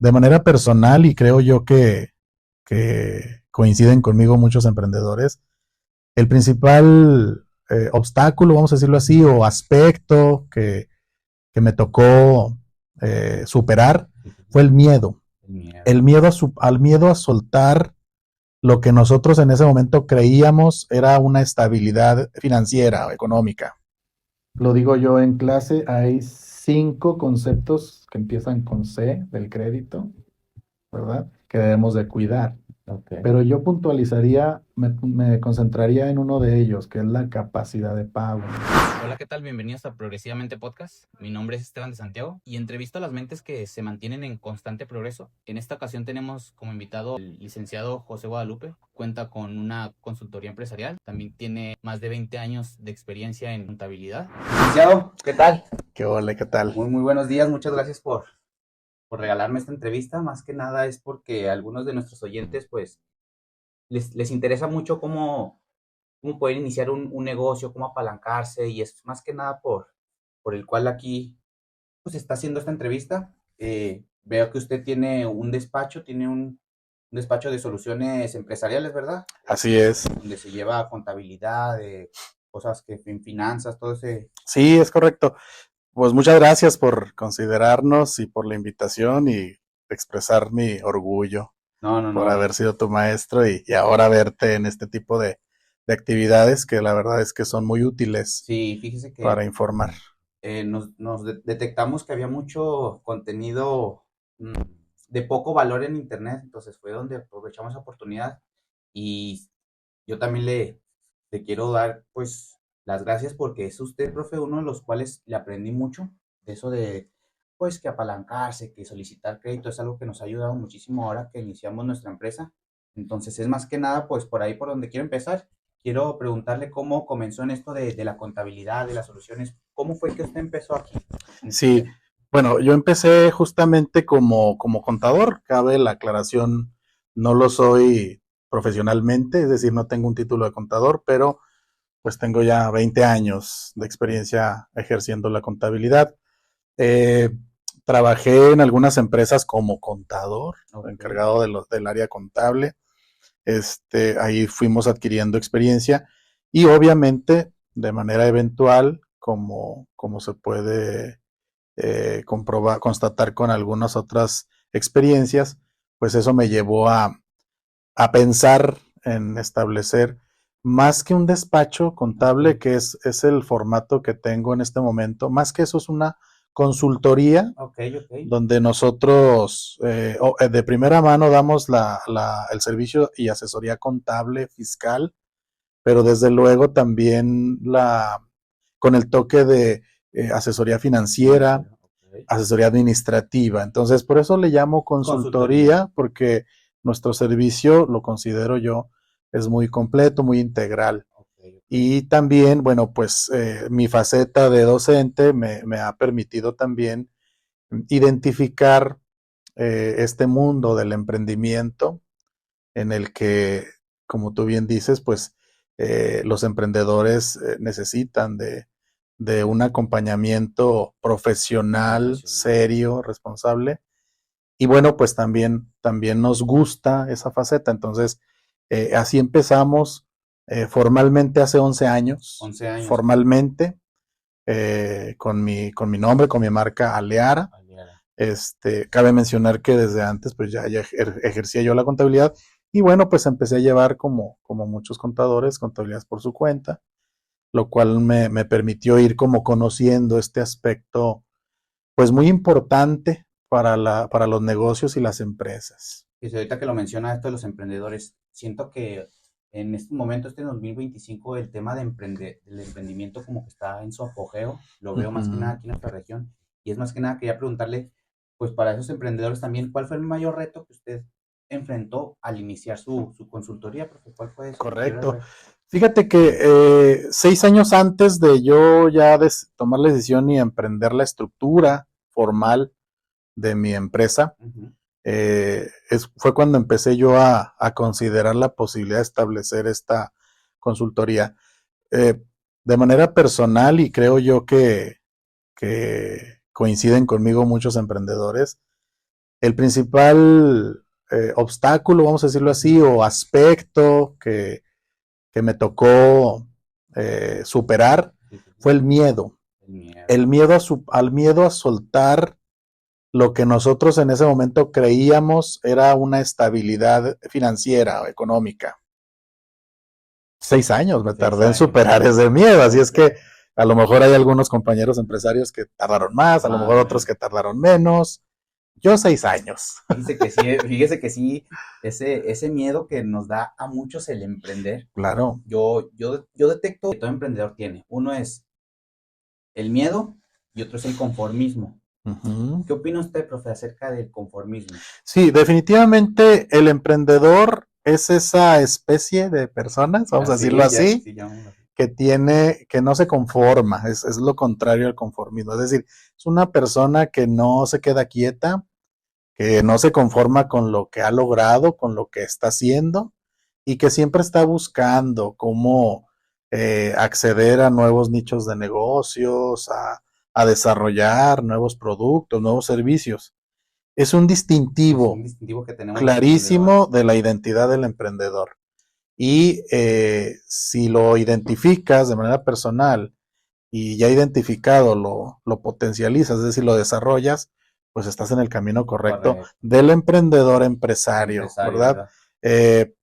de manera personal, y creo yo que coinciden conmigo muchos emprendedores, el principal obstáculo, vamos a decirlo así, o aspecto que me tocó superar fue el miedo. El miedo. El miedo al miedo a soltar lo que nosotros en ese momento creíamos era una estabilidad financiera o económica. Lo digo yo en clase, hay 5 conceptos que empiezan con C del crédito, ¿verdad? Que debemos de cuidar. Ok. Pero yo puntualizaría, me concentraría en uno de ellos, que es la capacidad de pago. Hola, ¿qué tal? Bienvenidos a Progresivamente Podcast. Mi nombre es Esteban de Santiago y entrevisto a las mentes que se mantienen en constante progreso. En esta ocasión tenemos como invitado al licenciado José Guadalupe. Cuenta con una consultoría empresarial. También tiene más de 20 años de experiencia en contabilidad. Licenciado, ¿qué tal? ¿Qué ole, qué tal? Muy buenos días. Muchas gracias por regalarme esta entrevista. Más que nada es porque a algunos de nuestros oyentes pues les interesa mucho cómo poder iniciar un negocio, cómo apalancarse, y es más que nada por el cual aquí pues está haciendo esta entrevista. Veo que usted tiene un despacho, tiene un despacho de soluciones empresariales, ¿verdad? Así es. Donde se lleva contabilidad, cosas que en finanzas, todo ese... Sí, es correcto. Pues muchas gracias por considerarnos y por la invitación y expresar mi orgullo No, no, por no. haber sido tu maestro y ahora verte en este tipo de actividades que la verdad es que son muy útiles Sí, fíjese para que informar. detectamos que había mucho contenido mm, de poco valor en internet, entonces fue donde aprovechamos la oportunidad y yo también le quiero dar pues las gracias porque es usted, profe, uno de los cuales le aprendí mucho de eso de pues que apalancarse, que solicitar crédito es algo que nos ha ayudado muchísimo ahora que iniciamos nuestra empresa. Entonces es más que nada pues por ahí por donde quiero empezar. Quiero preguntarle cómo comenzó en esto de la contabilidad, de las soluciones. ¿Cómo fue que usted empezó aquí, en este Sí, tema? bueno, yo empecé justamente como contador, cabe la aclaración, no lo soy profesionalmente, es decir, no tengo un título de contador, pero pues tengo ya 20 años de experiencia ejerciendo la contabilidad. Eh, Trabajé en algunas empresas como contador, Ok, encargado del área contable. Ahí fuimos adquiriendo experiencia y obviamente de manera eventual, como se puede comprobar, constatar con algunas otras experiencias, pues eso me llevó a pensar en establecer más que un despacho contable, ok, que es el formato que tengo en este momento, más que eso es una consultoría ok, ok. donde nosotros de primera mano damos el servicio y asesoría contable, fiscal, pero desde luego también con el toque de asesoría financiera, Financiero, ok. asesoría administrativa. Entonces, por eso le llamo Consultoría. consultoría, porque nuestro servicio, lo considero yo, es muy completo, muy integral. Ok, ok. Y también, bueno, pues mi faceta de docente me ha permitido también identificar este mundo del emprendimiento en el que, como tú bien dices, pues los emprendedores necesitan de un acompañamiento profesional, Profesional. serio, responsable. Y bueno, pues también nos gusta esa faceta. Entonces, así empezamos formalmente hace 11 años, 11 años. formalmente, con mi nombre, con mi marca Aleara. Aliada. Cabe mencionar que desde antes pues ya ejercía yo la contabilidad y bueno, pues empecé a llevar como muchos contadores, contabilidades por su cuenta, lo cual me permitió ir como conociendo este aspecto pues muy importante para los negocios y las empresas. Y si ahorita que lo menciona esto de los emprendedores, siento que en este momento, este 2025, el tema del emprendimiento como que está en su apogeo. Lo Uh veo más que nada -huh. aquí en nuestra región. Y es más que nada, quería preguntarle, pues para esos emprendedores también, ¿cuál fue el mayor reto que usted enfrentó al iniciar su consultoría, profe? ¿Cuál fue su mayor Correcto. reto? Fíjate que 6 años antes de yo ya tomar la decisión y emprender la estructura formal de mi empresa, Ujú. fue cuando empecé yo a considerar la posibilidad de establecer esta consultoría. Eh, de manera personal, y creo yo que coinciden conmigo muchos emprendedores, el principal obstáculo, vamos a decirlo así, o aspecto que me tocó superar Sí, sí, sí. fue el miedo. El miedo. El miedo al miedo a soltar lo que nosotros en ese momento creíamos era una estabilidad financiera o económica. 6 años me 6 tardé en años. superar ese miedo, así es Ok. que a lo mejor hay algunos compañeros empresarios que tardaron más, a lo Más mejor otros menos. que tardaron menos. Yo 6 años. Fíjese que sí, ese miedo que nos da a muchos el emprender, Claro. yo detecto que todo emprendedor tiene. Uno es el miedo y otro es el conformismo. Uh-huh. ¿Qué opina usted, profe, acerca del conformismo? Sí, definitivamente el emprendedor es esa especie de personas, vamos a decirlo Así, ya, así, sí, llamémoslo así. que no se conforma, es lo contrario al conformismo. Es decir, es una persona que no se queda quieta, que no se conforma con lo que ha logrado, con lo que está haciendo y que siempre está buscando cómo acceder a nuevos nichos de negocios, a desarrollar nuevos productos, nuevos servicios. Es un Es un distintivo distintivo que tenemos los clarísimo emprendedores. de la identidad del emprendedor. Y si lo identificas de manera personal y ya identificado lo potencializas, es decir, lo desarrollas, pues estás en el camino correcto Correcto. del emprendedor empresario, Empresario, ¿verdad? ¿verdad? Eh,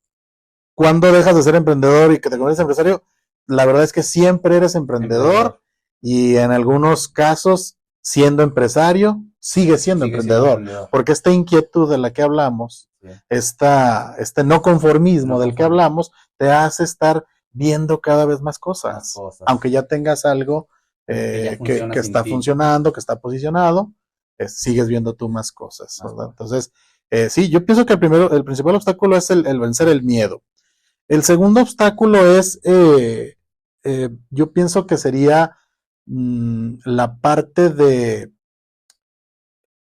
¿Cuándo dejas de ser emprendedor y que te conviertes en empresario? La verdad es que siempre eres emprendedor Emprendedor. y en algunos casos, siendo empresario, sigues siendo Sigue siendo emprendedor, emprendedor. porque esta inquietud de la que hablamos, Sí. este no conformismo No del que conforme. hablamos, te hace estar viendo cada vez más Más cosas, cosas. aunque ya tengas algo Que ya que funciona sin está ti. funcionando, que está posicionado, sigues viendo tú más cosas, Más ¿verdad? cosas. Entonces, sí, yo pienso que el principal obstáculo es el vencer el miedo. El segundo obstáculo es, yo pienso que sería la parte de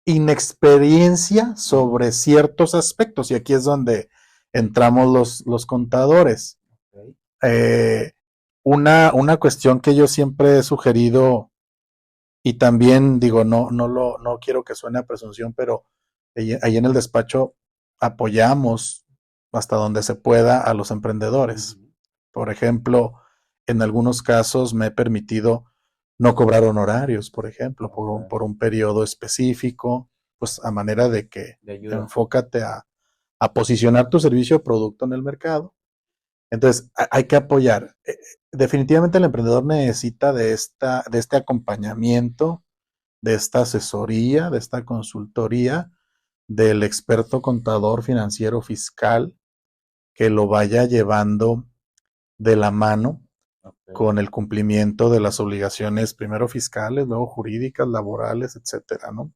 inexperiencia sobre ciertos aspectos, y aquí es donde entramos los contadores. Okay. Una cuestión que yo siempre he sugerido, y también digo, no quiero que suene a presunción, pero ahí en el despacho apoyamos hasta donde se pueda a los emprendedores. Uh-huh. Por ejemplo, en algunos casos me he permitido no cobrar honorarios, por ejemplo, Okay. por un periodo específico, pues a manera de que De ayuda. enfócate a posicionar tu servicio o producto en el mercado. Entonces, hay que apoyar. Definitivamente el emprendedor necesita de este acompañamiento, de esta asesoría, de esta consultoría del experto contador financiero fiscal que lo vaya llevando de la mano Okay. con el cumplimiento de las obligaciones, primero fiscales, luego jurídicas, laborales, etcétera, ¿no?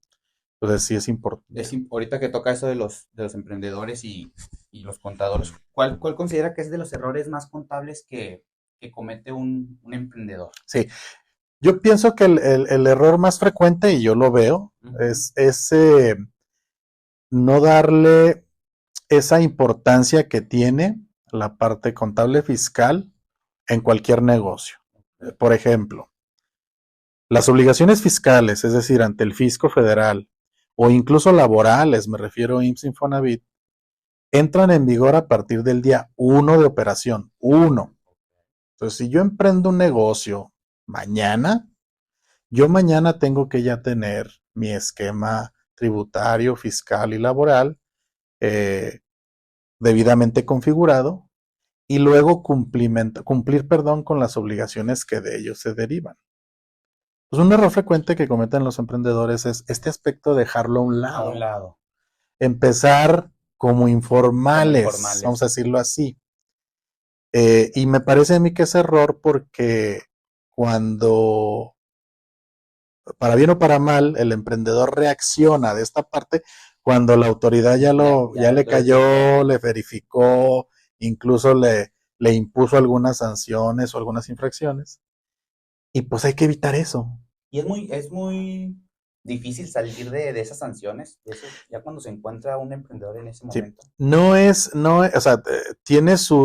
Entonces sí es importante. Ahorita que toca eso de los emprendedores y los contadores, ¿cuál considera que es de los errores más contables que comete un emprendedor? Sí, yo pienso que el error más frecuente, y yo lo veo, Uh-huh. es no darle esa importancia que tiene la parte contable fiscal en cualquier negocio. Okay. Por ejemplo, las obligaciones fiscales, es decir, ante el fisco federal o incluso laborales, me refiero a IMSS Infonavit, entran en vigor a partir del día 1 de operación. 1. Entonces, si yo emprendo un negocio mañana, yo mañana tengo que ya tener mi esquema tributario, fiscal y laboral eh, debidamente configurado y luego cumplir con las obligaciones que de ellos se derivan. Pues un error frecuente que cometen los emprendedores es este aspecto de dejarlo a un A un lado. lado, Empezar como como informales, vamos a informales. decirlo así. Y me parece a mí que es error porque cuando, para bien o para mal, el emprendedor reacciona de esta parte, cuando la autoridad Ya ya la le autoridad checó. cayó, le verificó, incluso le impuso algunas sanciones o algunas infracciones. Y pues hay que evitar eso. Y es muy difícil salir de esas sanciones, de eso, ya cuando se encuentra un emprendedor en ese Sí. momento. O sea,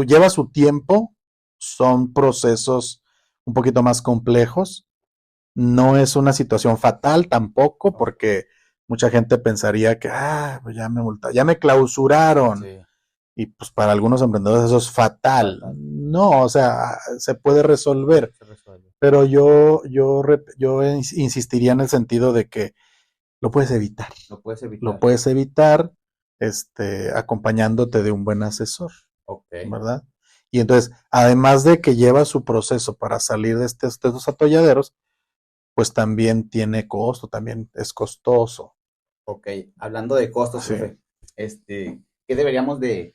lleva su tiempo, son procesos un poquito más complejos, no es una situación fatal tampoco, Ok. porque mucha gente pensaría que, pues ya me multaron, ya me clausuraron. Sí, Y pues para algunos emprendedores eso es fatal. fatal. No, o sea, se puede resolver. Se resuelve. Pero yo insistiría en el sentido de que lo puedes evitar. Lo puedes Lo evitar. puedes evitar, acompañándote de un buen asesor, Ok. ¿verdad? Y entonces, además de que lleva su proceso para salir de estos atolladeros, pues también tiene costo, también es costoso. Ok. Hablando de costos, Sí. profe, ¿qué deberíamos de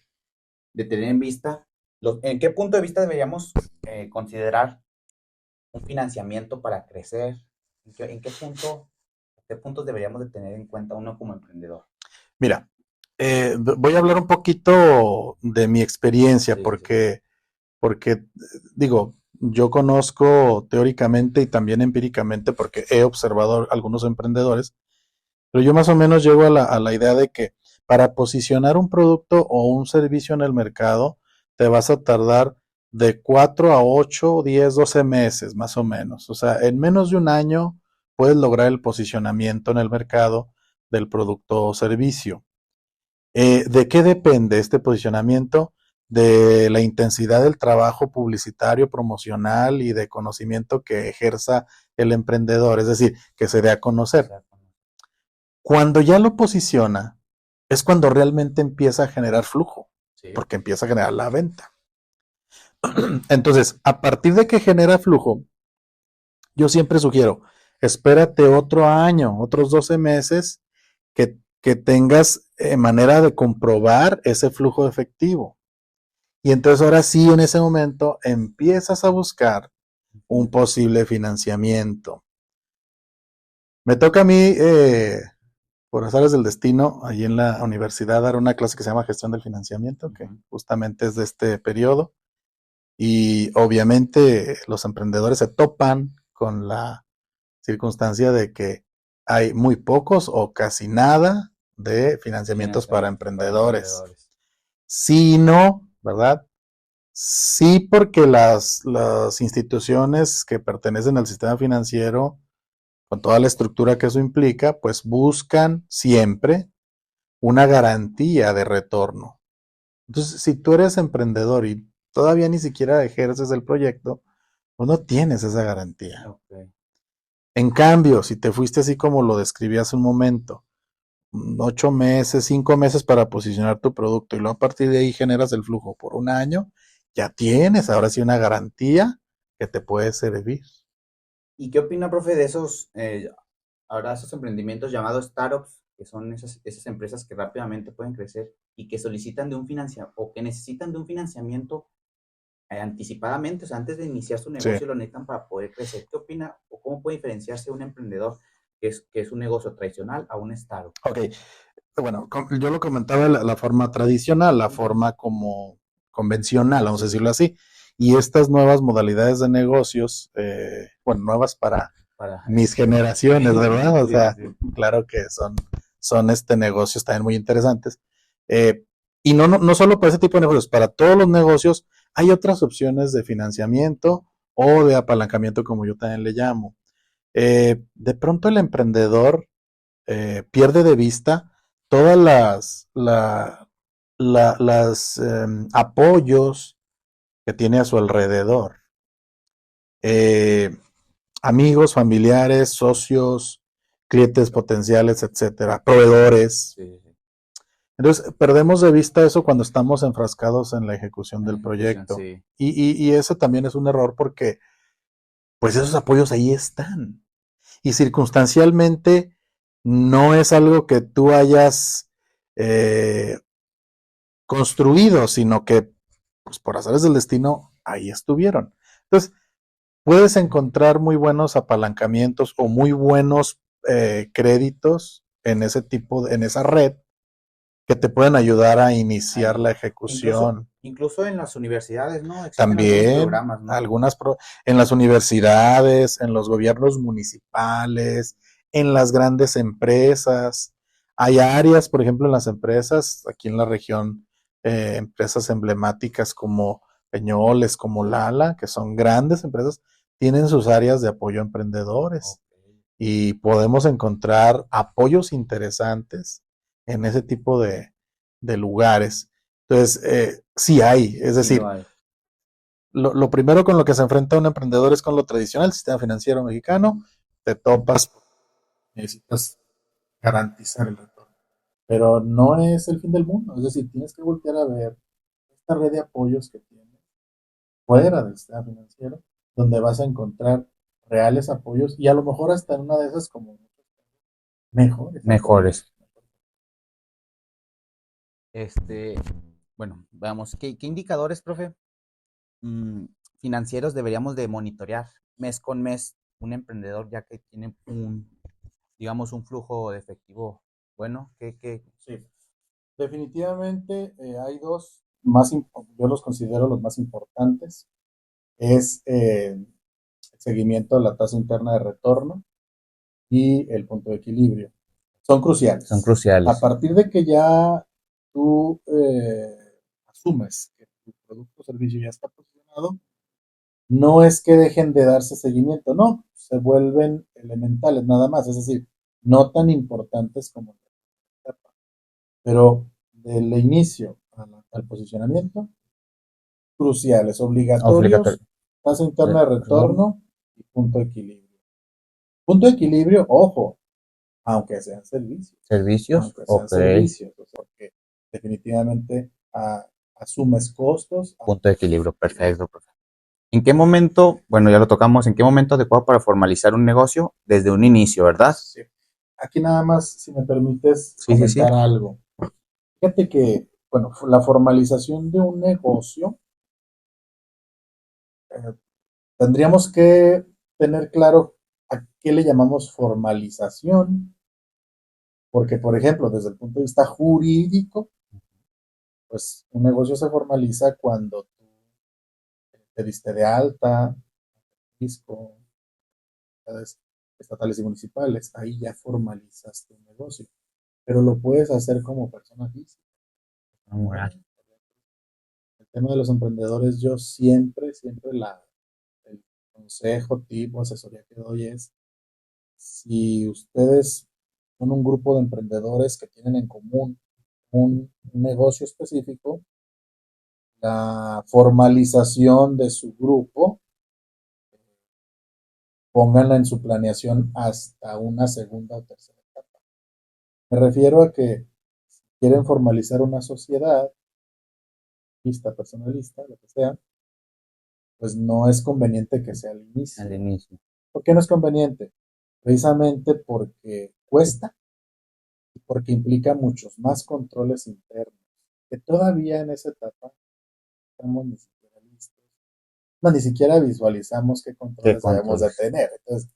tener en vista? ¿En qué punto de vista deberíamos considerar un financiamiento para crecer? ¿Qué puntos deberíamos de tener en cuenta uno como emprendedor? Mira, voy a hablar un poquito de mi experiencia, Sí, sí, sí. porque digo, yo conozco teóricamente y también empíricamente, porque he observado algunos emprendedores, pero yo más o menos llego a la idea de que para posicionar un producto o un servicio en el mercado, te vas a tardar de 4 a 8, 10, 12 meses, más o menos. O sea, en menos de un año puedes lograr el posicionamiento en el mercado del producto o servicio. ¿De qué depende este posicionamiento? De la intensidad del trabajo publicitario, promocional y de conocimiento que ejerza el emprendedor, es decir, que se dé a conocer. Exacto. Cuando ya lo posiciona, es cuando realmente empieza a generar flujo, Sí. porque empieza a generar la venta. Entonces, a partir de que genera flujo, yo siempre sugiero, espérate otro año, otros 12 meses, que tengas manera de comprobar ese flujo efectivo. Y entonces ahora sí, en ese momento, empiezas a buscar un posible financiamiento. Me toca a mí, por azares del destino, allí en la universidad, dar una clase que se llama Gestión del Financiamiento, que justamente es de este periodo. Y obviamente los emprendedores se topan con la circunstancia de que hay muy pocos o casi nada de financiamientos para Financiamiento para emprendedores. emprendedores. Sí, no, ¿verdad? Sí, porque las instituciones que pertenecen al sistema financiero, con toda la estructura que eso implica, pues buscan siempre una garantía de retorno. Entonces, si tú eres emprendedor y todavía ni siquiera ejerces el proyecto, pues no tienes esa garantía. Ok. En cambio, si te fuiste así como lo describí hace un momento, 8 meses, 5 meses para posicionar tu producto y luego a partir de ahí generas el flujo por un año, ya tienes ahora sí una garantía que te puede servir. ¿Y qué opina, profe, de ahora esos emprendimientos llamados startups, que son esas empresas que rápidamente pueden crecer y que solicitan de un financiamiento o que necesitan de un financiamiento anticipadamente, o sea, antes de iniciar su Sí. negocio lo necesitan para poder crecer? ¿Qué opina o cómo puede diferenciarse un emprendedor que es un negocio tradicional a un startup? Ok, bueno, yo lo comentaba la forma tradicional, la forma como convencional, vamos a decirlo así. Y estas nuevas modalidades de negocios, bueno, nuevas para Para mis generaciones, ¿verdad? O sí, sí, sea, sí. claro que son negocios también muy interesantes. Eh, y no solo para ese tipo de negocios, para todos los negocios hay otras opciones de financiamiento o de apalancamiento, como yo también le llamo. De pronto el emprendedor pierde de vista todas las apoyos que tiene a su alrededor. Eh, Amigos, familiares, socios, clientes potenciales, etcétera, proveedores. Sí, sí. Entonces, perdemos de vista eso cuando estamos enfrascados en la ejecución En la del ejecución, proyecto. sí. Y eso también es un error porque, pues, esos apoyos ahí están. Y circunstancialmente no es algo que tú hayas eh, construido, sino que, pues, por azares del destino, ahí estuvieron. Entonces, puedes encontrar muy buenos apalancamientos o muy buenos créditos en ese tipo, en esa red, que te pueden ayudar a iniciar Ahí. la Incluso, ejecución. incluso en las universidades, ¿no? Existen algunos También programas, ¿no? en las universidades, en los gobiernos municipales, en las grandes empresas. Hay áreas, por ejemplo, en las empresas, aquí en la región, empresas emblemáticas como Peñoles, como Lala, que son grandes empresas, tienen sus áreas de apoyo a emprendedores. Ok. y podemos encontrar apoyos interesantes en ese tipo de lugares. Entonces, sí hay, es decir, Sí lo hay. lo primero con lo que se enfrenta un emprendedor es con lo tradicional, el sistema financiero mexicano, te topas, necesitas garantizar el retorno. Pero no es el fin del mundo, es decir, tienes que voltear a ver esta red de apoyos que tienes fuera del sistema financiero, donde vas a encontrar reales apoyos y a lo mejor hasta en una de esas como mejores Mejores. apoyos. Este, bueno, veamos, ¿qué indicadores, profe, mm, financieros deberíamos de monitorear mes con mes un emprendedor ya que tiene digamos, un flujo de efectivo bueno? Sí, definitivamente hay dos más, yo los considero los más importantes. Es el seguimiento de la tasa interna de retorno y el punto de equilibrio. Son Son cruciales. A cruciales? partir de que ya tú asumes que tu producto o servicio ya está posicionado, no es que dejen de darse seguimiento, no, se vuelven elementales nada más, es decir, no tan importantes como la etapa, pero del inicio al posicionamiento, cruciales, Obligatorio. obligatorios, tasa interna de retorno y punto de equilibrio. Punto de equilibrio, ojo, aunque sean servicios, Servicios, aunque sean ok. servicios, o sea, porque definitivamente asumes costos. Punto de equilibrio, perfecto, profe. ¿En qué momento, bueno, ya lo tocamos, en qué momento adecuado para formalizar un negocio? Desde un inicio, ¿verdad? Sí. Aquí nada más, si me permites Sí, sí, sí. comentar algo. Fíjate que, bueno, la formalización de un negocio, eh, tendríamos que tener claro a qué le llamamos formalización, porque, por ejemplo, desde el punto de vista jurídico, pues un negocio se formaliza cuando tú te diste de alta, fisco, estatales y municipales, ahí ya formalizaste un negocio, pero lo puedes hacer como persona física. Moral. El tema de los emprendedores, yo siempre el consejo, tipo, asesoría que doy es, si ustedes son un grupo de emprendedores que tienen en común un negocio específico, la formalización de su grupo, pónganla en su planeación hasta una segunda o tercera etapa. Me refiero a que quieren formalizar una sociedad, lista, personalista, lo que sea, pues no es conveniente que sea al Al inicio. inicio. ¿Por qué no es conveniente? Precisamente porque cuesta y porque implica muchos más controles internos, que todavía en esa etapa estamos ni siquiera listos. No, ni siquiera visualizamos qué ¿Qué controles debemos de controles? tener. Entonces,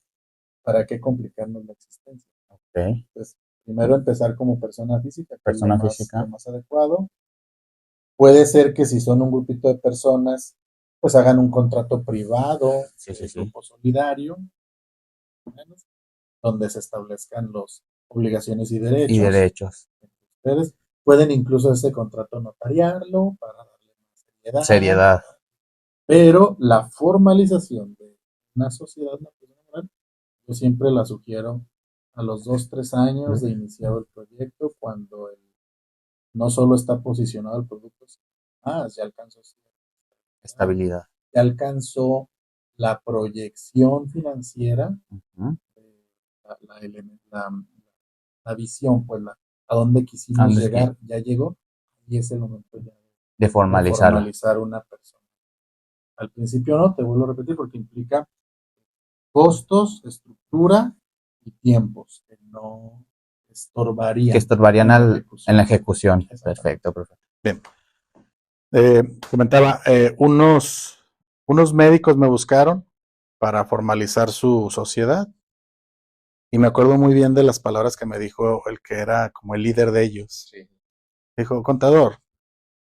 ¿para qué complicarnos la existencia? Ok. Entonces, primero empezar como persona física, que es Persona lo física. más adecuado. Puede ser que si son un grupito de personas, pues hagan un contrato privado, Sí, sí, sí. grupo solidario, donde se establezcan las obligaciones y Y derechos. derechos. Ustedes pueden incluso ese contrato notariarlo para darle más seriedad, Seriedad. pero la formalización de una sociedad, una persona moral, yo siempre la sugiero a los 2, 3 años de iniciado el proyecto, cuando no solo está posicionado el producto, sino más, Estabilidad. ya alcanzó la proyección financiera, Ujú. la, la, la, la visión, pues a dónde quisimos Antes que llegar, ya llegó, y es el momento ya de de formalizarla. formalizar una persona. Al principio no, te vuelvo a repetir, porque implica costos, estructura y tiempos que no Que estorbarían estorbarían en la en la ejecución. ejecución. Exactamente. Perfecto, profe. Bien. Comentaba, unos médicos me buscaron para formalizar su sociedad y me acuerdo muy bien de las palabras que me dijo el que era como el líder de ellos. Sí. Dijo, contador,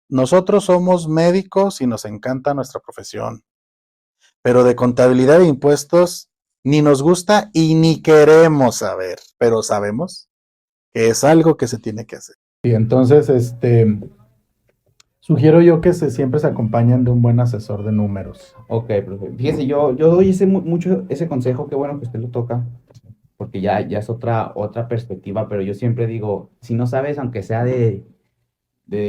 nosotros somos médicos y nos encanta nuestra profesión, pero de contabilidad e impuestos ni nos gusta y ni queremos saber, pero sabemos que es algo que se tiene que hacer. Sí, entonces, sugiero yo que siempre se acompañen de un buen asesor de números. Ok, profe. Fíjese, yo doy mucho ese consejo, qué bueno que usted lo toca. porque ya es otra perspectiva, pero yo siempre digo, si no sabes, aunque sea de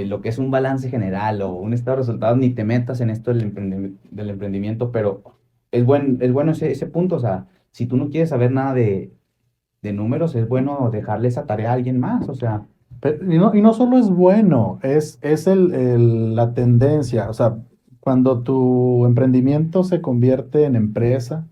lo que es un balance general o un estado de resultados, ni te metas en esto del emprendimiento, pero es bueno ese punto, o sea, si tú no quieres saber nada de números, es bueno dejarle esa tarea a alguien más, o sea, Y no solo es bueno, es la tendencia. O sea, cuando tu emprendimiento se convierte en empresa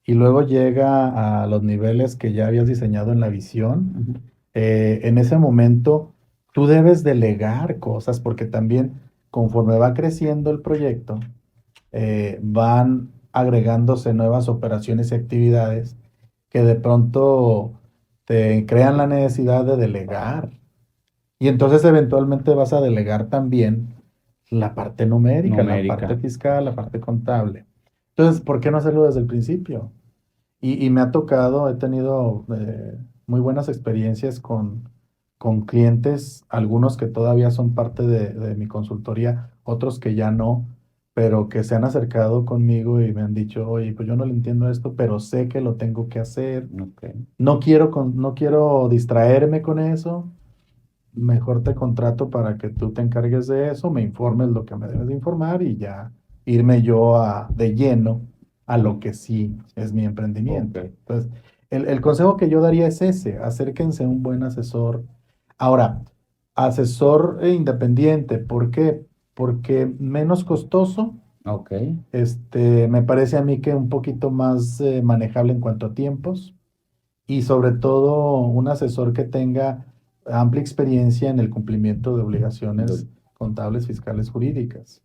y luego llega a los niveles que ya habías diseñado en la visión, ujú, en ese momento tú debes delegar cosas porque también conforme va creciendo el proyecto, van agregándose nuevas operaciones y actividades que de pronto te crean la necesidad de delegar. Y entonces eventualmente vas a delegar también la parte numérica, la parte numérica. fiscal, la parte contable. Entonces, ¿por qué no hacerlo desde el principio? Y me ha tocado, he tenido muy buenas experiencias con clientes, algunos que todavía son parte de mi consultoría, otros que ya no, pero que se han acercado conmigo y me han dicho, oye, pues yo no le entiendo esto, pero sé que lo tengo que hacer. Ok. No quiero distraerme con eso. Mejor te contrato para que tú te encargues de eso, me informes lo que me debes de informar y ya irme yo de lleno a lo que sí es mi Ok. emprendimiento. Entonces, el consejo que yo daría es ese, acérquense a un buen asesor. Ahora, asesor independiente, ¿por qué? Porque menos costoso, Ok. me parece a mí que un poquito más manejable en cuanto a tiempos y sobre todo un asesor que tenga amplia experiencia en el cumplimiento de obligaciones Do- contables, fiscales, jurídicas,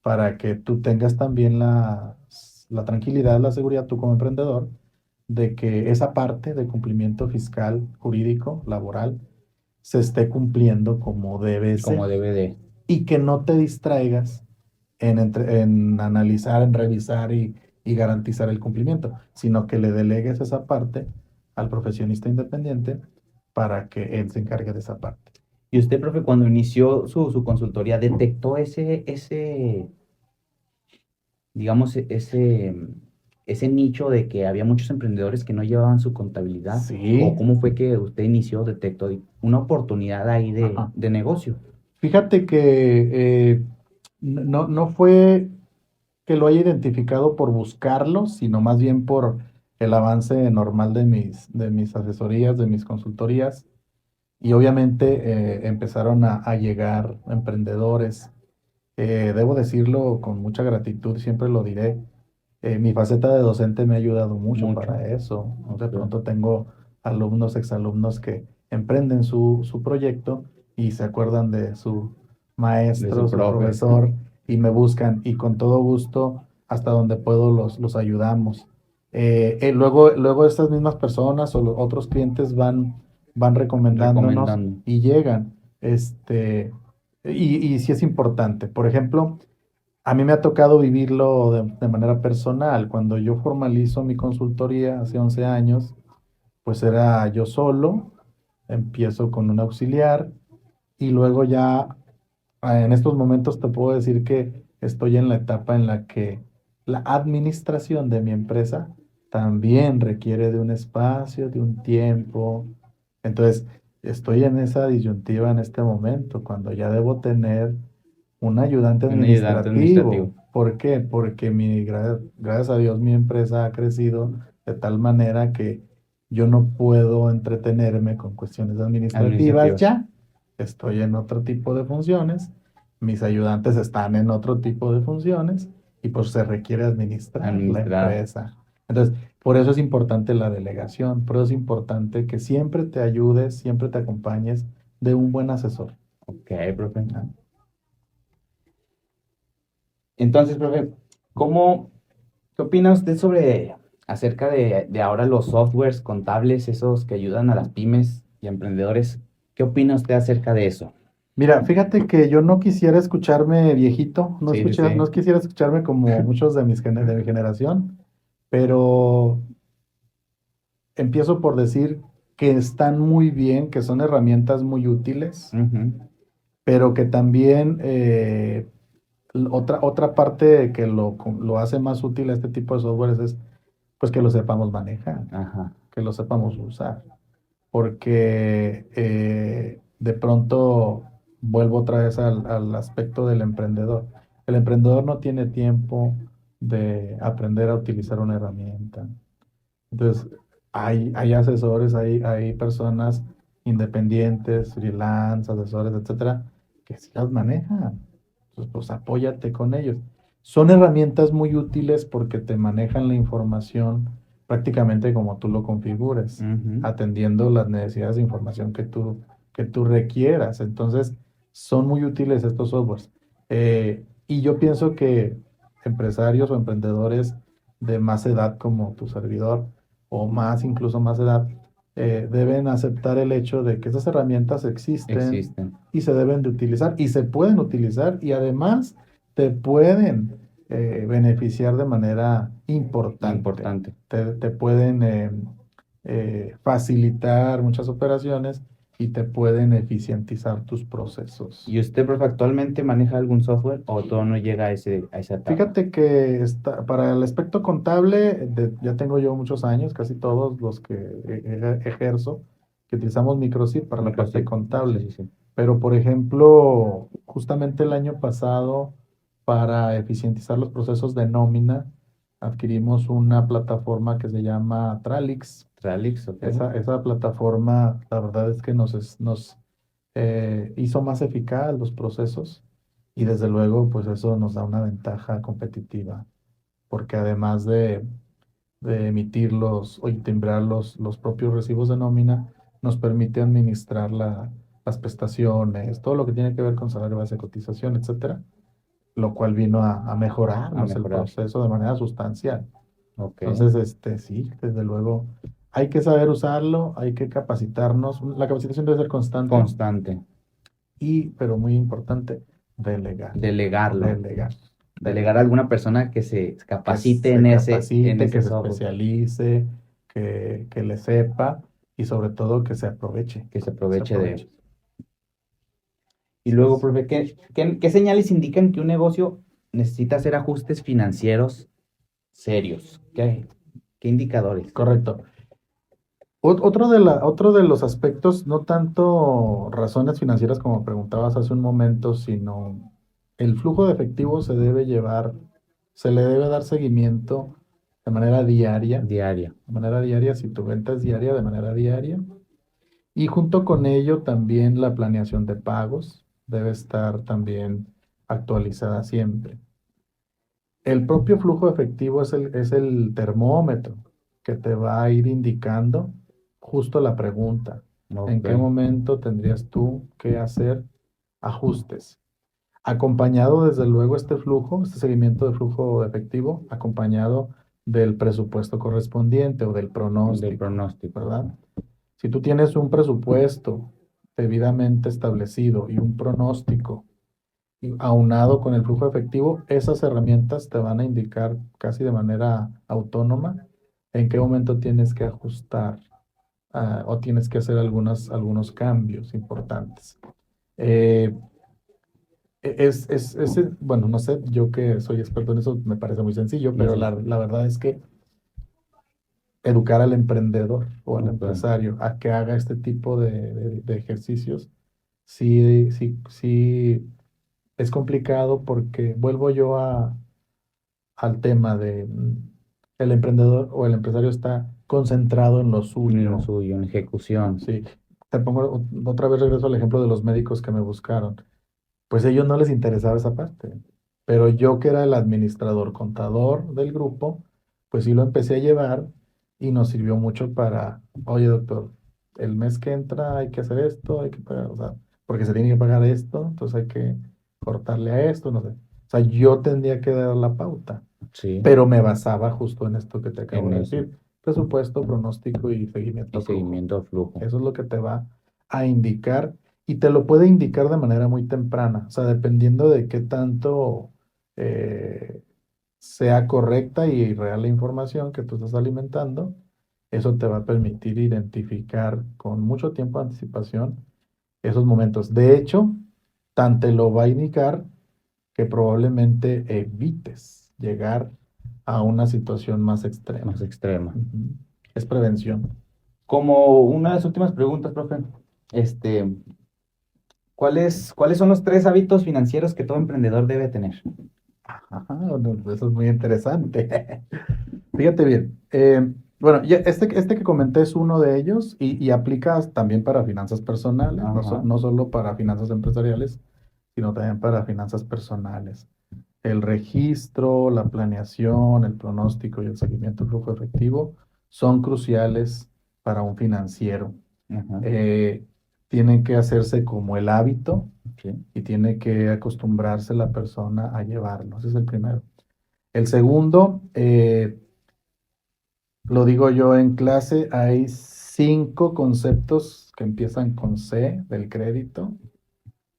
para que tú tengas también la tranquilidad, la seguridad, tú como emprendedor, de que esa parte de cumplimiento fiscal, jurídico, laboral, se esté cumpliendo como debe ser Como debe de. y que no te distraigas en analizar, en revisar y garantizar el cumplimiento, sino que le delegues esa parte al profesionista independiente para que él se encargue de esa parte. Y usted, profe, cuando inició su consultoría, ¿detectó digamos, ese nicho de que había muchos emprendedores que no llevaban su contabilidad? ¿O Sí, cómo fue que usted inició, detectó una oportunidad ahí ajá. de negocio? Fíjate que no fue que lo haya identificado por buscarlo, sino más bien por el avance normal de mis asesorías, de mis consultorías. Y obviamente empezaron a llegar emprendedores. Debo decirlo con mucha gratitud, siempre lo diré. Mi faceta de docente me ha ayudado mucho Mucho. para eso, ¿no? De Ok. pronto tengo alumnos, exalumnos que emprenden su proyecto y se acuerdan de su De maestro, su su profe. profesor y me buscan y con todo gusto, hasta donde puedo, los ayudamos. Luego estas mismas personas o otros clientes van recomendándonos Recomendando. y llegan. Y sí es importante. Por ejemplo, a mí me ha tocado vivirlo de manera personal. Cuando yo formalizo mi consultoría hace 11 años, pues era yo solo, empiezo con un auxiliar y luego ya en estos momentos te puedo decir que estoy en la etapa en la que la administración de mi empresa también requiere de un espacio, de un tiempo. Entonces, estoy en esa disyuntiva en este momento, cuando ya debo tener un ayudante Un ayudante administrativo. administrativo. ¿Por qué? Porque gracias a Dios mi empresa ha crecido de tal manera que yo no puedo entretenerme con cuestiones administrativas Administrativo. ya. Estoy en otro tipo de funciones, mis ayudantes están en otro tipo de funciones y pues se requiere administrar la Administrar. empresa. Entonces, por eso es importante la delegación, por eso es importante que siempre te ayudes, siempre te acompañes de un buen asesor. Ok, profe. ¿No? Entonces, profe, qué opina usted acerca de ahora los softwares contables, esos que ayudan a las pymes y emprendedores? ¿Qué opina usted acerca de eso? Mira, fíjate que yo no quisiera escucharme viejito, Sí, sí, sí. no quisiera escucharme como muchos de mi generación, pero empiezo por decir que están muy bien, que son herramientas muy útiles, Ujú. pero que también otra parte que lo hace más útil a este tipo de softwares es pues que lo sepamos manejar, Ajá. que lo sepamos usar, porque de pronto vuelvo otra vez al aspecto del emprendedor. El emprendedor no tiene tiempo de aprender a utilizar una herramienta. Entonces, hay asesores, hay personas independientes, freelance, asesores, etcétera, que sí las manejan. Entonces, pues apóyate con ellos. Son herramientas muy útiles porque te manejan la información prácticamente como tú lo configures, Ujú. atendiendo las necesidades de información que tú requieras. Entonces, son muy útiles estos softwares. Y yo pienso que empresarios o emprendedores de más edad como tu servidor, o más, incluso más edad, deben aceptar el hecho de que esas herramientas existen Existen. y se deben de utilizar y se pueden utilizar y además te pueden beneficiar de manera importante. Importante. Te pueden facilitar muchas operaciones y te pueden eficientizar tus procesos. ¿Y usted, profe, actualmente maneja algún software o todo no llega a esa etapa? Fíjate que para el aspecto contable, ya tengo yo muchos años, casi todos los que ejerzo, que utilizamos Microsoft para la parte Microsoft. contable. Sí, sí, sí. Pero, por ejemplo, justamente el año pasado, para eficientizar los procesos de nómina, adquirimos una plataforma que se llama Tralix. Tralix, ok. Esa plataforma, la verdad es que nos hizo más eficaz los procesos y desde luego, pues eso nos da una ventaja competitiva, porque además de emitir y timbrar los propios recibos de nómina, nos permite administrar las prestaciones, todo lo que tiene que ver con salario base de cotización, etcétera, lo cual vino a A mejorarnos el mejorar. proceso de manera sustancial. Ok. Entonces, sí, desde luego, hay que saber usarlo, hay que capacitarnos. La capacitación debe ser constante Constante. pero muy importante, delegar, Delegarlo. delegar, Delegar a delegar. alguna persona que se Que capacite se en capacite, ese que se software, especialice, que le sepa y sobre todo que se aproveche, que se se aproveche de aproveche. él. Y luego, profe, ¿qué señales indican que un negocio necesita hacer ajustes financieros serios? ¿Qué indicadores? Correcto. Otro de los aspectos, no tanto razones financieras como preguntabas hace un momento, sino el flujo de efectivo se le debe dar seguimiento de manera diaria, Diaria. si tu venta es diaria, de manera diaria. Y junto con ello también la planeación de pagos debe estar también actualizada siempre. El propio flujo efectivo es el termómetro que te va a ir indicando justo la pregunta. ¿En Ok. qué momento tendrías tú que hacer ajustes? Acompañado, desde luego, este seguimiento de flujo efectivo, acompañado del presupuesto correspondiente o del Del pronóstico, pronóstico. ¿verdad? Si tú tienes un presupuesto debidamente establecido y un pronóstico aunado con el flujo efectivo, esas herramientas te van a indicar casi de manera autónoma en qué momento tienes que ajustar o tienes que hacer algunos cambios importantes. Eh, bueno, no sé, yo que soy experto en eso me parece muy sencillo, pero Sí. la verdad es que educar al emprendedor o al Ok. empresario a que haga este tipo de ejercicios, sí, sí, sí, es complicado porque vuelvo yo al tema de el emprendedor o el empresario está concentrado en lo En lo suyo. suyo, en ejecución. Sí, te pongo otra vez regreso al ejemplo de los médicos que me buscaron. Pues a ellos no les interesaba esa parte, pero yo que era el administrador contador del grupo, pues sí lo empecé a llevar y nos sirvió mucho para, oye doctor, el mes que entra hay que hacer esto, hay que pagar, o sea, porque se tiene que pagar esto, entonces hay que cortarle a esto, no sé. O sea, yo tendría que dar la pauta, Sí. pero me basaba justo en esto que te acabo En de eso. decir, presupuesto, pronóstico y seguimiento Y a flujo. seguimiento a flujo. Eso es lo que te va a indicar y te lo puede indicar de manera muy temprana, o sea, dependiendo de qué tanto eh, sea correcta y real la información que tú estás alimentando, eso te va a permitir identificar con mucho tiempo de anticipación esos momentos. De hecho, tan te lo va a indicar que probablemente evites llegar a una situación más extrema. Más extrema. Ujú. Es prevención. Como una de las últimas preguntas, profe, este, ¿cuáles son los 3 hábitos financieros que todo emprendedor debe tener? Ajá, bueno, eso es muy interesante. Fíjate bien. Bueno, ya este que comenté es uno de ellos y aplica también para finanzas personales, Ajá. no solo para finanzas empresariales, sino también para finanzas personales. El registro, la planeación, el pronóstico y el seguimiento del flujo efectivo son cruciales para un financiero. Ajá. Eh, Tienen que hacerse como el hábito Ok. y tiene que acostumbrarse la persona a llevarlo. Ese es el primero. El segundo, lo digo yo en clase, hay 5 conceptos que empiezan con C del crédito,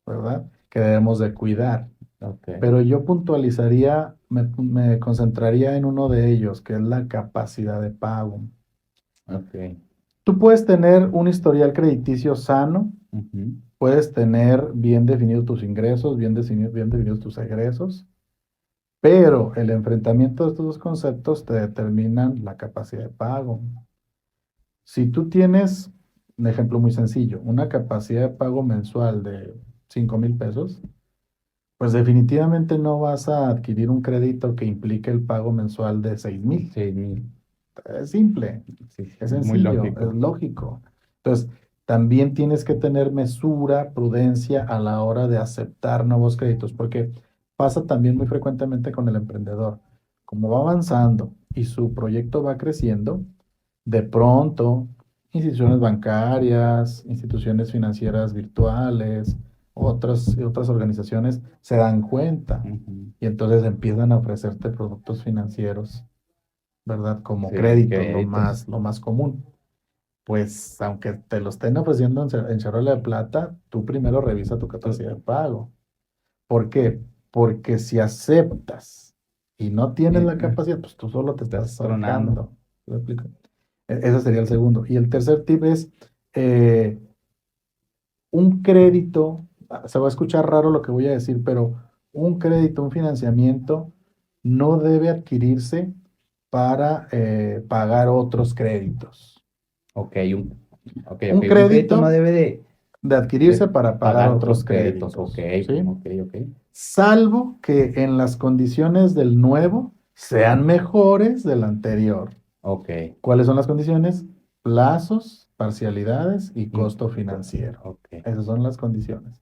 ¿verdad? Que debemos de cuidar. Ok. Pero yo puntualizaría, me concentraría en uno de ellos, que es la capacidad de pago. Ok. Tú puedes tener un historial crediticio sano, Ujú. puedes tener bien definidos tus ingresos, bien definidos tus egresos, pero el enfrentamiento de estos dos conceptos te determinan la capacidad de pago. Si tú tienes, un ejemplo muy sencillo, una capacidad de pago mensual de 5,000 pesos, pues definitivamente no vas a adquirir un crédito que implique el pago mensual de 6,000. 6,000. Es simple, Sí, sí, es muy sencillo, es lógico. lógico. Entonces, también tienes que tener mesura, prudencia a la hora de aceptar nuevos créditos, porque pasa también muy frecuentemente con el emprendedor. Como va avanzando y su proyecto va creciendo, de pronto, instituciones bancarias, instituciones financieras virtuales, otras organizaciones se dan cuenta Ujú. y entonces empiezan a ofrecerte productos financieros, ¿verdad? Como Sí, créditos, créditos. lo más común. Pues aunque te lo estén ofreciendo en charola de plata, tú primero revisa tu Tú- capacidad de pago. ¿Por qué? Porque si aceptas y no tienes la eh, capacidad, pues tú solo te estás Estás tronando. ahorcando. ¿Me explico? Ese sería el segundo. Y el tercer tip es eh, un crédito, se va a escuchar raro lo que voy a decir, pero un crédito, un financiamiento, no debe adquirirse para pagar otros créditos. Ok, ok, ok. Un Un crédito no crédito debe de de adquirirse para pagar pagar otros otros créditos. Ok, créditos, ¿sí? ok, ok. Salvo que en las condiciones del nuevo sean mejores del anterior. Ok. ¿Cuáles son las condiciones? Plazos, parcialidades y Y- costo financiero. Ok. Esas son las condiciones.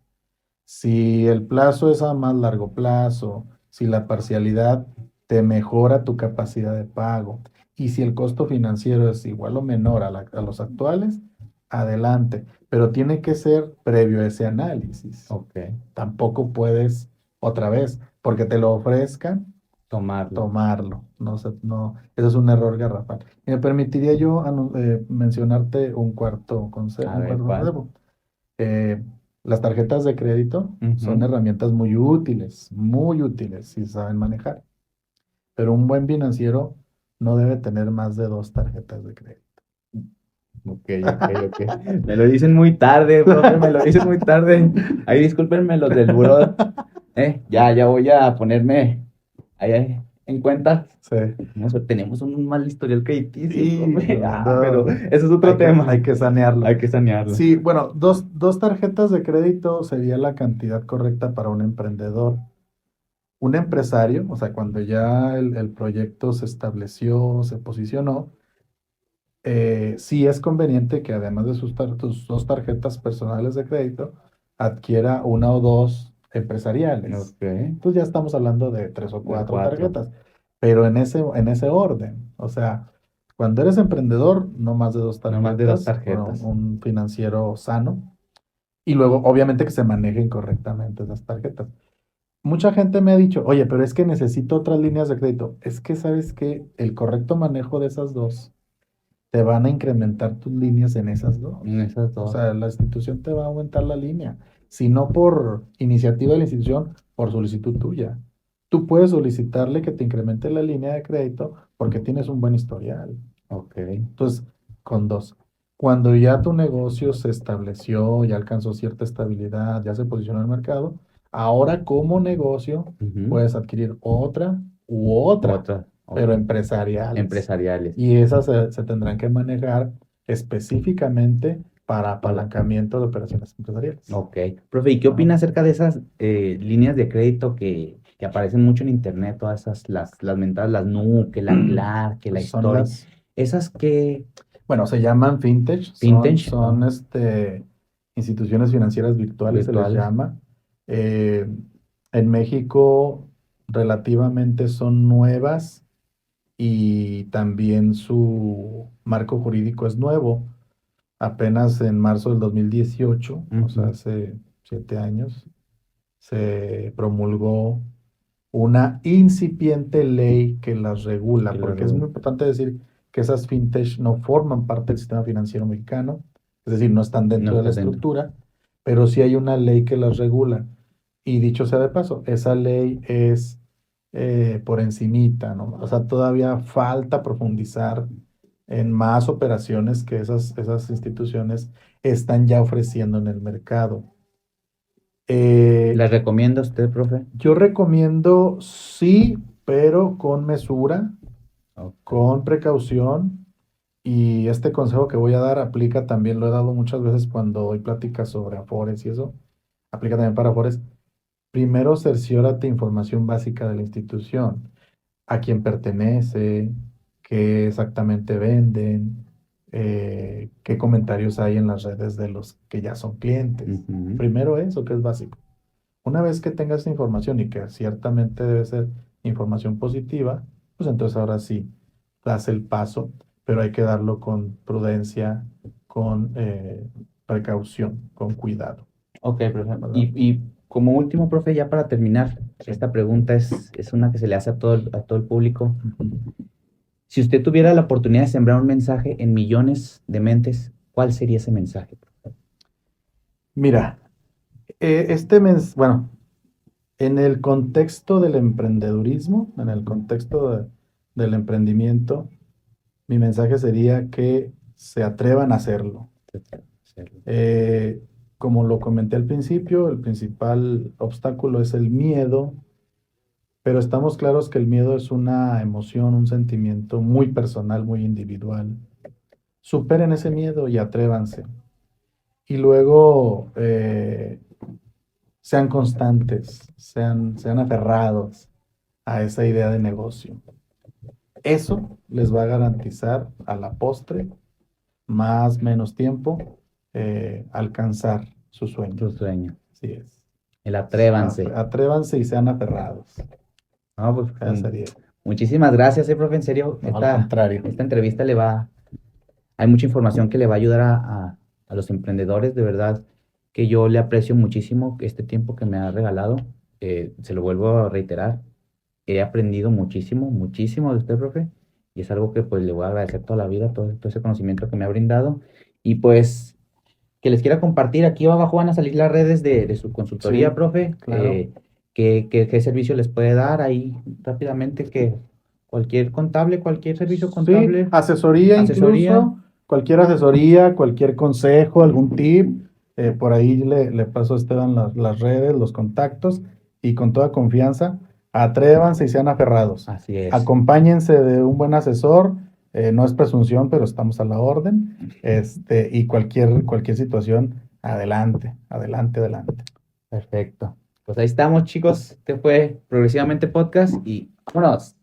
Si el plazo es a más largo plazo, si la parcialidad te mejora tu capacidad de pago y si el costo financiero es igual o menor a los actuales, adelante. Pero tiene que ser previo a ese análisis. Ok. Tampoco puedes, otra vez, porque te lo ofrezcan, Tomarlo. tomarlo. No, eso es un error garrafal. Y me permitiría yo mencionarte A un ver, cuarto ¿cuál? consejo. Eh, las tarjetas de crédito son Ujú. herramientas muy útiles si saben manejar. Pero un buen financiero no debe tener más de 2 tarjetas de crédito. Ok, ok, ok. Me lo dicen muy tarde, profe, me lo dicen muy tarde. Ahí discúlpenme los del buró. Ya voy a ponerme ahí en cuenta. Sí. Tenemos un mal historial crediticio, profe. Híjole, Pero no. ese es otro Hay tema. que sanearlo. Hay que sanearlo. Sí, bueno, dos tarjetas de crédito sería la cantidad correcta para un emprendedor. Un empresario, o sea, cuando ya el proyecto se estableció, se posicionó, sí es conveniente que además de tus 2 tarjetas personales de crédito, adquiera una o dos empresariales. Ok. Entonces ya estamos hablando de 3 o 4 4. tarjetas, pero en ese orden. O sea, cuando eres emprendedor, no más de dos No más de dos tarjetas, tarjetas. un financiero sano. Y luego, obviamente, que se manejen correctamente esas tarjetas. Mucha gente me ha dicho, oye, pero es que necesito otras líneas de crédito. Es que sabes que el correcto manejo de esas dos te van a incrementar tus líneas en esas En dos. esas O dos. sea, la institución te va a aumentar la línea, si no por iniciativa de la institución, por solicitud tuya. Tú puedes solicitarle que te incremente la línea de crédito porque tienes un buen historial. Ok. Entonces, con dos. Cuando ya tu negocio se estableció, ya alcanzó cierta estabilidad, ya se posicionó en el mercado, ahora como negocio Ujú. puedes adquirir otra u otra, Otra. Ok. pero empresariales. Empresariales. Y esas se tendrán que manejar específicamente para apalancamiento de operaciones empresariales. Ok. Profe, ¿y qué opina acerca de esas líneas de crédito que aparecen mucho en internet, todas esas, las mentadas, las Nu, que la Clar, que la Pues son Story? las, Esas que, bueno, se llaman fintech, vintage, son instituciones financieras virtuales, se les virtuales. llama. Eh, en México relativamente son nuevas y también su marco jurídico es nuevo. Apenas en marzo del 2018, o sea, Ujú. hace 7 años, se promulgó una incipiente ley que las Que regula, la porque es muy importante decir que esas fintech no forman parte del sistema financiero mexicano, es decir, no están no dentro de la está dentro. estructura, pero sí hay una ley que las regula. Y dicho sea de paso, esa ley es por encimita, ¿no? O sea, todavía falta profundizar en más operaciones que esas instituciones están ya ofreciendo en el mercado. Eh, ¿Les recomienda usted, profe? yo recomiendo sí, pero con mesura, Ok. con precaución. Y este consejo que voy a dar aplica también, lo he dado muchas veces cuando doy pláticas sobre Afores y eso, aplica también para Afores. Primero cerciórate información básica de la institución, a quién pertenece, qué exactamente venden, qué comentarios hay en las redes de los que ya son clientes. Ujú. Primero eso, que es básico. Una vez que tengas esta información y que ciertamente debe ser información positiva, pues entonces ahora sí, das el paso, pero hay que darlo con prudencia, con precaución, con cuidado, Ok, profe. ¿verdad? Y como último, profe, ya para terminar, esta pregunta es una que se le hace a todo el público. Ujú. Si usted tuviera la oportunidad de sembrar un mensaje en millones de mentes, ¿cuál sería ese mensaje? Mira, bueno, en el contexto del emprendedurismo, en el contexto del emprendimiento, mi mensaje sería que se atrevan a hacerlo. Eh, Como lo comenté al principio, el principal obstáculo es el miedo, pero estamos claros que el miedo es una emoción, un sentimiento muy personal, muy individual. Superen ese miedo y atrévanse. Y luego sean constantes, sean aferrados a esa idea de negocio. Eso les va a garantizar a la postre, más menos tiempo, alcanzar sus Tu sueños. sueño. Así es. El atrévanse. Atrévanse y sean aferrados. No, pues, Esa sería. muchísimas gracias, profe. En serio, No, al contrario. esta entrevista le va, hay mucha información que le va a ayudar a los emprendedores, de verdad, que yo le aprecio muchísimo este tiempo que me ha regalado. Se lo vuelvo a reiterar. He aprendido muchísimo, muchísimo de usted, profe, y es algo que pues le voy a agradecer toda la vida, todo ese conocimiento que me ha brindado. Y pues que les quiera compartir, aquí abajo van a salir las redes de su consultoría, Sí, profe, claro. qué servicio les puede dar ahí rápidamente, que cualquier contable, cualquier servicio Sí, contable, asesoría asesoría, incluso, cualquier asesoría, cualquier consejo, algún tip, por ahí le paso a Esteban las redes, los contactos y con toda confianza, atrévanse y sean aferrados. así es. Acompáñense de un buen asesor, no es presunción, pero estamos a la orden, y cualquier situación, adelante, adelante, adelante. Perfecto. Pues ahí estamos, chicos. Este fue Progresivamente Podcast y vámonos.